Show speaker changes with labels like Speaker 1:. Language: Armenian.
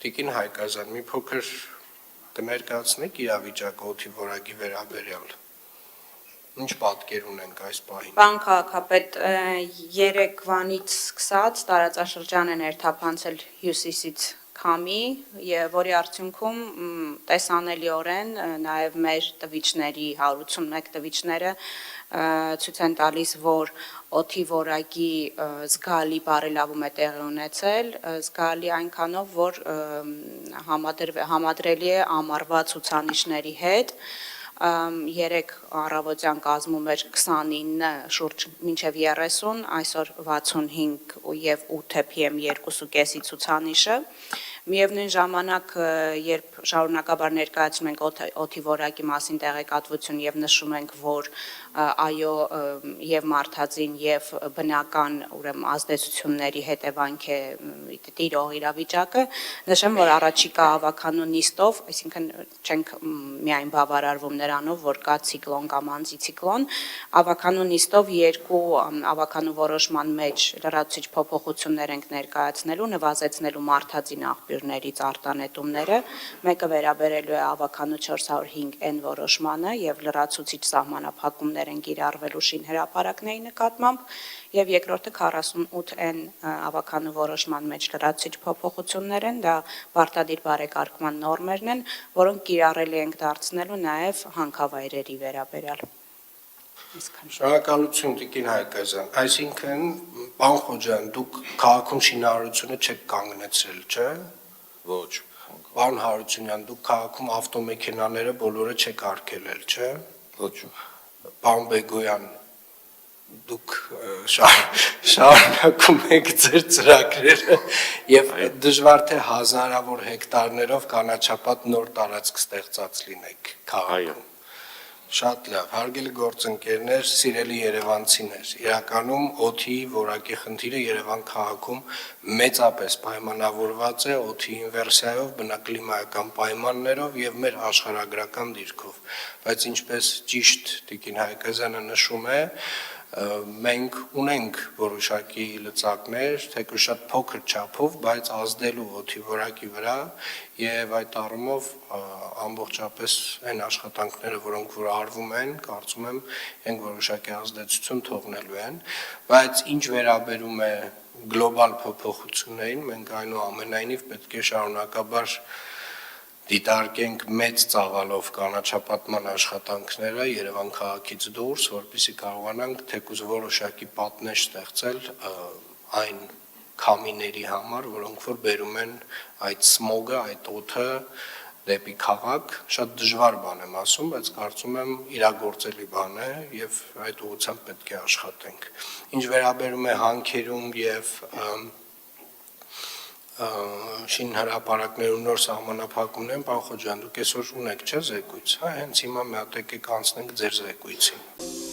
Speaker 1: Տիկին Հայկազյան, մի փոքր կներկայացնեք իրավիճակը օդի որակի վերաբերյալ։ Ինչ պատկեր ունենք այս պահին։
Speaker 2: Պարոն քաղաքապետ, երեկվանից սկսած տարածաշրջան է ներթափանցել հյուսիսից քամի, որի արդյունքում տեսանելիորեն նաև մեր տվիչների 181 տվիչները ցույց են տալիս, որ օդի որակի զգալի բարելավում է տեղի ունեցել, զգալի այնքանով, որ համադրելի է ամառվա ցուցանիշների հետ։ Երեք առավոտյան կազմում էր 29, շուրջ մինչև 30, այսօր 65 և 8 PM 2.5-ի ցուցանիշը։ Միևնույն ժամանակ, երբ շարունակաբար ներկայացնում ենք օդի որակի մասին տեղեկատվություն և նշում ենք, որ այո և մարդածին և բնական ազդեցությունների հետևանք է տիրող իրավիճակը, նշեմ, որ առաջիկա ավականու նիստով, այսինքն չենք միայն բավարարվում նրանով, որ կա ցիկլոն կամ անտիցիկլոն, ավականու նիստով երկու ավականու որոշման մեջ լրացուցիչ փոփոխություններ ենք ներկայացնելու, նվազեցնելու մարդածին աղբյուրներից արտանետումները, մեկը վերաբերելու է ավականու 405N որոշմանը և լրացուցիչ սահմանափակումներ են կիրառվելու շինհրապարակների նկատմամբ, և երկրորդը 48N ավականու որոշման մեջ լրացուցիչ փոփոխություններ են, դա պարտադիր բարեկարգման նորմերն են, որոնք կիրառելի ենք դարձնելու նաև հանքավայրերի վերաբերյալ։
Speaker 1: Շնորհակալություն Տիկին Հայկազյան, այսինքն պարոն Խոջյան, դուք քաղաքում շինարարությունը չեք կանգնեցրել, չէ՞։
Speaker 3: Ոչ։
Speaker 1: Պարոն Հարությունյան, դուք քաղաքում ավտոմեքենաները բոլորը չեք արգելել, չէ՞։
Speaker 3: Ոչ։
Speaker 1: Պարոն Բեգոյան, դուք շարունակում եք ձեր ծրագրերը և դժվար թե հազարավոր հեկտարներով կանաչապատ նոր տարածք ստեղծած լինեք քաղաքում։ Շատ լավ, հարգելի գործընկերներ, սիրելի երևանցիներ, իրականում օդի որակի խնդիրը Երևան քաղաքում մեծապես պայմանավորված է օդի ինվերսիայով, բնակլիմայական պայմաններով և մեր աշխարհագրական դիրքով, բայց ինչպես ճիշտ Տիկին Հայկազյանը նշում է, մենք ունենք որոշակի լծակներ, թեկուզ շատ փոքր չափով, բայց ազդելու օդի որակի վրա և այդ առումով ամբողջապես այն աշխատանքները, որոնք որ արվում են, կարծում եմ, են որոշակի ազդեցություն թողնելու են, բայց ինչ վերաբերում է գլոբալ փոփոխություններին, մենք այնուամենայնիվ պետք է շարունակաբար դիտարկենք մեծ ծավալով կանաչապատման աշխատանքները Երևան քաղաքից դուրս, որպեսզի կարողանանք թեկուզ որոշակի պատնեշ ստեղծել այն քամիների համար, որոնք որ բերում են այդ սմոգը, այդ օդը դեպի քաղաք, շատ դժվար բան եմ ասում, բայց կարծում եմ իրագործելի բան է և այդ ուղղությամբ պետք է աշխատենք։ Ինչ վերաբերում է հանքերում և շինհրապարակներում նոր սահմանափակումներին, պարոն Խոջյան, դուք այսօր ունեք չէ՞ զեկույց, հենց հիմա մի հատ եկեք անցնենք ձեր զեկույցին։